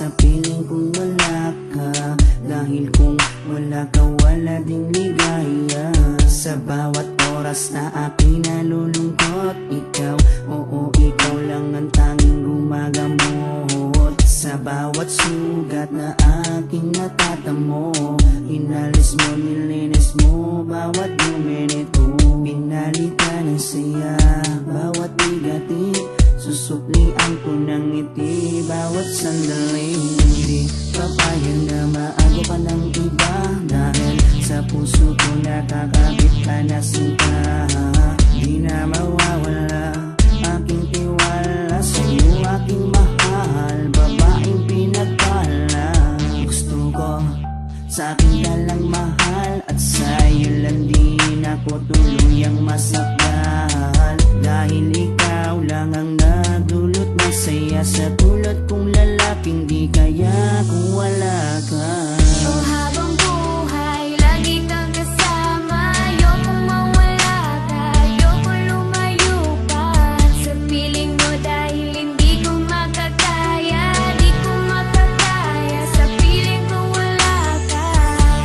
sa piling kung wala ka. Dahil kung wala ka, wala ding ligaya. Sa bawat oras na aking nalulungkot, ikaw, oo, ikaw lang ang tanging gumagamot. Sa bawat sugat na aking natatamo, inalis mo, nilinis mo bawat minuto. Pinalitan ng saya bawat bigatin, susuklian ko ng ngiti bawat sandali. Hindi papayag na maago ka ng iba, dahil sa puso ko nakakabit ka na sinta. Di na mawawala aking tiwala sa'yo, aking mahal, babaeng pinagpala. Gusto ko sa akin ka lang mahal, at sa'yo lang din ako tuluyang masakal. Dahil ikaw lang ang nagdulot ng saya, sa tulad kong lalaking di kaya kung wala ka. Oh, habang buhay, lagi kang kasama. Ayokong mawala ka, ayokong lumayo pa sa piling mo, dahil hindi ko makakaya, di ko makakaya sa piling kung wala ka.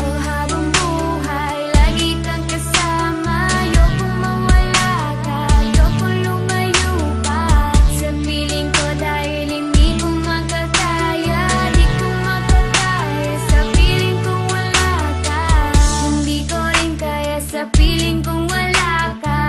Oh, habang buhay, lagi kang kasama. Ayokong mawala ka, ayokong lumayo pa sa piling ko, dahil hindi ko makakaya, di ko makakaya sa piling kung wala ka. Hindi ko rin kaya sa piling kung wala ka,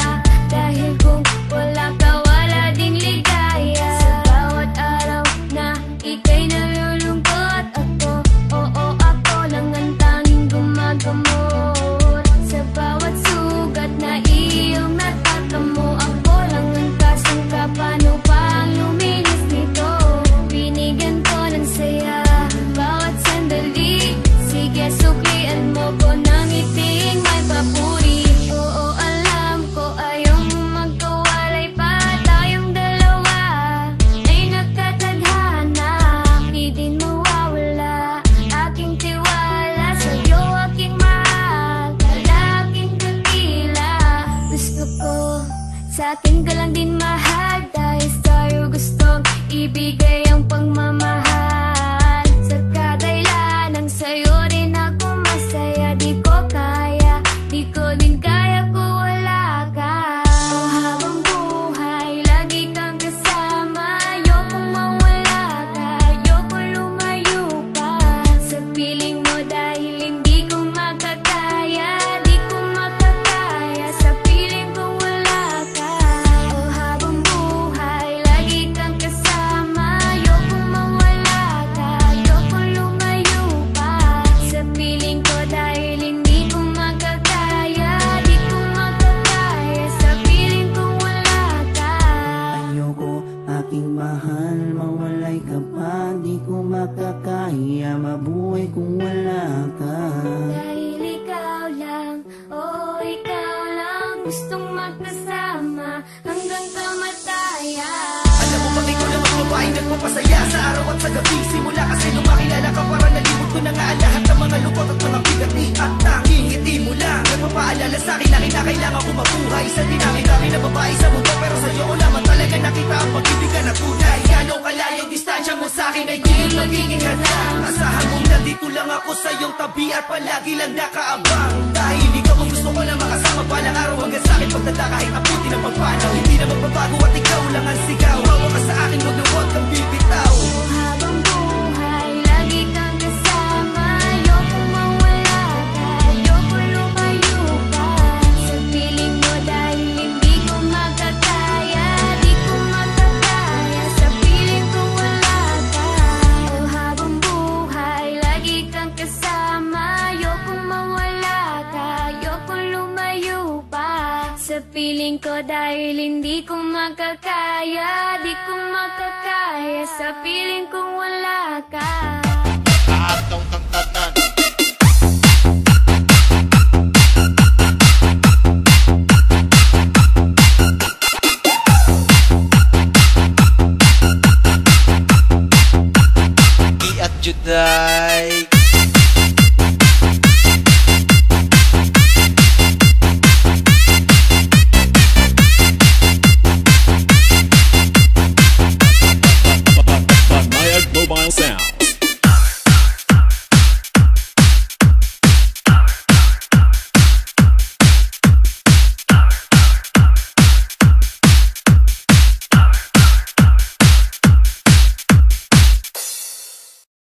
dahil kung wala ka, wala ding ligaya. Sa bawat araw na ika'y nalulungkot, ako, oo, ako lang ang tanging gumagamot. Sa bawat sugat na iyong natatamo, ako lang ang kasangka, paano pa ang luminis nito? Binigyan ko ng saya bawat sandali, sige suklian mo ko ng ngiting may papuri. Oo, alam ko ayaw mo magkawalay pa, tayong dalawa ay nagkatadhana. Di din mawawala aking tiwala sa'yo, aking mahal, lalaking dakila. Gusto ko sa akin ka lang din mahal, dahil sa'yo gustong ibigay ang pagmamahal. Sa kadailan ng sa'yo rin ako masaya, di ko kaya, di ko din kaya kung wala ka. Oh, habang buhay, lagi kang kasama. Ayokong mawala ka, ayokong lumayo pa sa piling mo, dahil hindi ko makakaya, di ko makakaya sa piling kung wala ka. Oh, habang buhay, lagi kang kasama. Ayokong mawala ka, ayokong lumayo pa sa piling ko, dahil hindi ko makakaya, di ko makakaya sa piling kung wala ka. Ayoko, aking mahal, mawalay ka pa, di ko makakaya mabuhay kung wala ka. Dahil ikaw lang, oh ikaw lang, gustong magkasama hanggang kamatayan. Alam mo bang ikaw naman babaeng nagpapasaya sa araw at sa gabi? Simula kasi nung makilala ka, para nalimot ko na nga ang lahat ng mga lungkot at mga bigati. At tanging ngiti mo lang nagpapaalala sa'kin na kinakailangan ko mabuhay sa dinami-dami na babae sa mundo. Pero sa'yo ko lamang talaga nakita ang pag-ibig na tunay. Gano'ng kalayo distansya mo sa'kin ay di yun magiging hadlang. Asahan mong nandito lang ako sa iyong tabi at palagi lang nakaabang. Dahil ikaw ang gusto ko na makasama balang araw hanggang sa'kin pagdala kahit abutin ang pagpanaw. Hindi na magbabago at ikaw lang ang sigaw. Hawa ka sa akin, huwag na huwag kang bibitaw. Habang buhay, lagi kang kasama. Ayokong mawala ka, ayokong lumayo pa sa piling mo, dahil hindi ko makakaya, di ko makakaya sa piling kung wala ka. Oh, habang buhay, lagi kang kasama. Ayokong mawala ka, ayokong lumayo pa sa piling ko, dahil hindi ko makakaya, di ko makakaya sa piling kung wala ka. Atong kang tanan. Iat juday